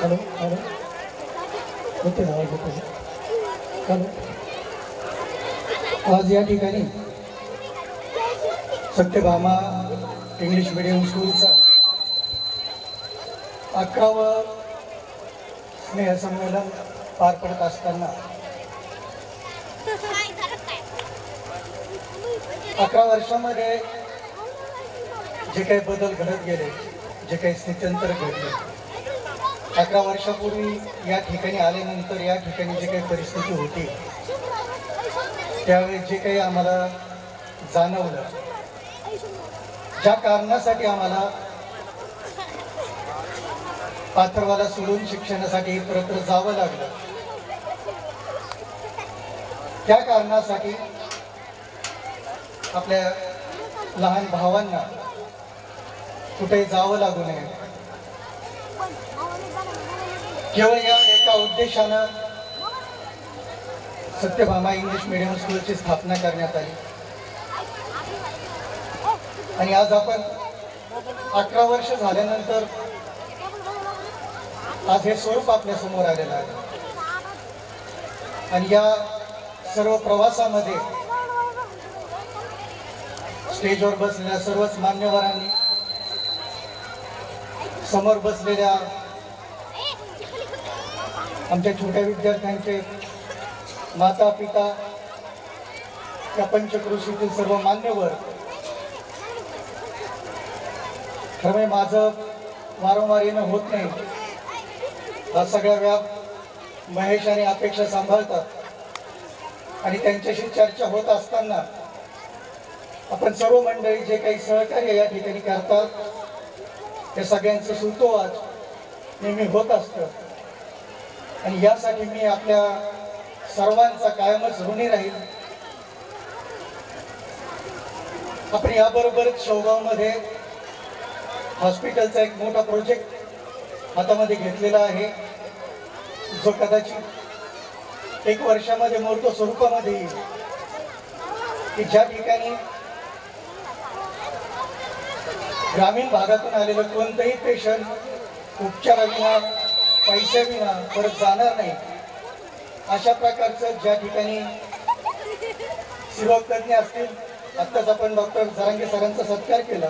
Hello hello होते ना आवाज होते हॅलो. आज या ठिकाणी सत्यभामा इंग्लिश मीडियम स्कूलचा 11वं स्नेहसंमेलन पार पडत असताना 11 वर्षामध्ये जे काही बदल घडत गेले, जे काही स्थित्यंतर घडले, 11 वर्षापूर्वी या ठिकाणी आल्यानंतर या ठिकाणी जी काही परिस्थिती होती त्यावेळी जे काही आम्हाला जाणवलं, ज्या कारणासाठी आम्हाला पाथरवाला सोडून शिक्षणासाठी इतरत्र जावं लागलं, त्या कारणासाठी आपल्या लहान भावांना कुठेही जावं लागू नये, केवळ या एका उद्देशानं सत्यभामा इंग्लिश मीडियम स्कूलची स्थापना करण्यात आली. आणि आज आपण 11 वर्ष झाल्यानंतर आज हे स्वरूप आपल्या समोर आलेलं आहे. आणि या सर्व प्रवासामध्ये स्टेजवर बसलेल्या सर्वच मान्यवरांनी, समोर बसलेल्या आमच्या छोट्या विद्यार्थ्यांचे माता पिता, या पंचक्रोशीतील सर्व मान्यवर, खरं माझं वारंवार येणं होत नाही, हा सगळ्या व्याप महेश आणि अपेक्षा सांभाळतात. आणि त्यांच्याशी चर्चा होत असताना आपण सर्व मंडळी जे काही सहकार्य या ठिकाणी करतात त्या सगळ्यांचं सुतोवाच नेहमी होत असतं. आणि यासाठी मी आपल्या सर्वांचा कायमच ऋणी राहील. आपण याबरोबरच शेवगावमध्ये हॉस्पिटलचा एक मोठा प्रोजेक्ट हातामध्ये घेतलेला आहे, जो कदाचित 1 वर्षामध्ये मूर्त स्वरूपामध्ये येईल. की ज्या ठिकाणी ग्रामीण भागातून आलेलं कोणतंही पेशंट उपचाराविना, पैशाविना परत जाणार नाही, अशा प्रकारचं ज्या ठिकाणी स्त्रीरोग तज्ञ असतील. आत्ताच आपण डॉक्टर जरांगे सरांचा सत्कार केला.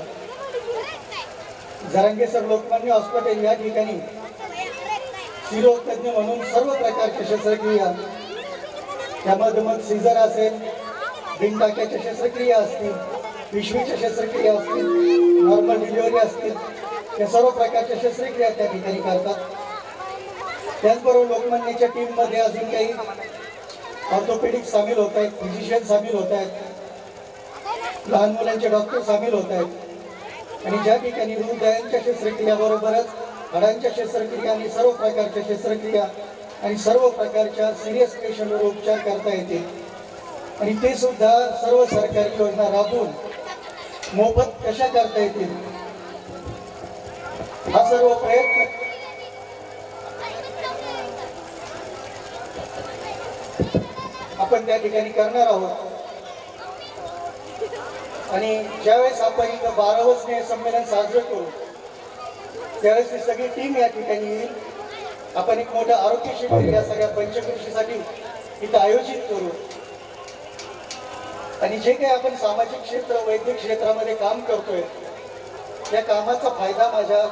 जरांगे सर लोकमान्य हॉस्पिटल या ठिकाणी स्त्रीरोग तज्ञ म्हणून सर्व प्रकारच्या शस्त्रक्रिया, त्यामध्ये मग सीझर असेल, बिनटाक्याच्या शस्त्रक्रिया असतील, पिशवीच्या शस्त्रक्रिया असतील, नॉर्मल डिलिव्हरी असतील, या सर्व प्रकारच्या शस्त्रक्रिया त्या ठिकाणी करतात. त्याचबरोबर लोकमान्यच्या टीममध्ये अजून काही ऑर्थोपेडिक सामील होत आहेत, फिजिशियन सामील होत आहेत, लहान मुलांचे डॉक्टर सामील होत आहेत. आणि ज्या ठिकाणी हृदयांच्या शस्त्रक्रियाबरोबरच हाडांच्या शस्त्रक्रिया आणि सर्व प्रकारच्या शस्त्रक्रिया आणि सर्व प्रकारच्या सिरियस पेशंटवर उपचार करता येतील. आणि ते सुद्धा सर्व सरकारी योजना राबवून मोफत कशा करता येतील, हा सर्व प्रयत्न आपण त्या ठिकाणी करणार आहोत. आणि ज्यावेळेस आपण इथं 12वं स्नेहसंमेलन साजरं करू त्यावेळेस ही सगळी टीम या ठिकाणी येईल. आपण एक मोठं आरोग्य शिबिर या सगळ्या पंचक्रोशीसाठी इथं आयोजित करू. आणि जे काही आपण सामाजिक क्षेत्र, वैद्यक क्षेत्रामध्ये काम करतोय, या कामाचा फायदा माझ्या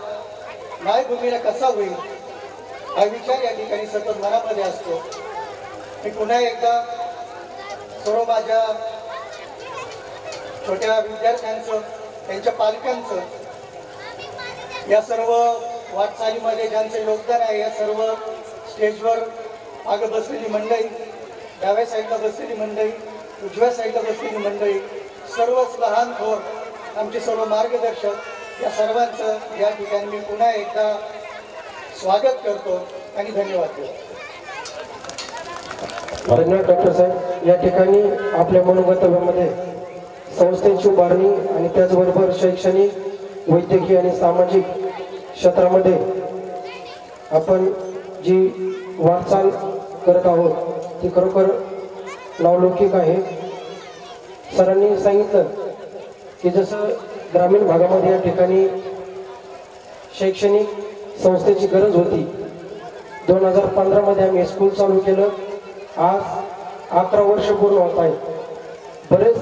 मायभूमीला कसा होईल हा विचार या ठिकाणी सतत मनामध्ये असतो. मी पुन्हा एकदा सर्व माझ्या छोट्या विद्यार्थ्यांचं, त्यांच्या पालकांचं, या सर्व वाटचालीमध्ये ज्यांचं योगदान आहे, या सर्व स्टेजवर मागं बसलेली मंडळी, डाव्या साईडला बसलेली मंडळी, उजव्या साईडला बसलेली मंडळी, सर्वच लहान थोर आमचे सर्व मार्गदर्शक, या सर्वांचं या ठिकाणी मी पुन्हा एकदा स्वागत करतो आणि धन्यवाद देतो. धन्यवाद डॉक्टर साहेब. या ठिकाणी आपल्या मनोगताव्यामध्ये संस्थेची उभारणी आणि त्याचबरोबर शैक्षणिक, वैद्यकीय आणि सामाजिक क्षेत्रामध्ये आपण जी वाटचाल करत आहोत ती खरोखर नावलौकिक आहे. सरांनी सांगितलं की जसं ग्रामीण भागामध्ये या ठिकाणी शैक्षणिक संस्थेची गरज होती, 2015 मध्ये आम्ही स्कूल चालू केलं. आज 11 वर्ष पूर्ण होत आहेत. बरेच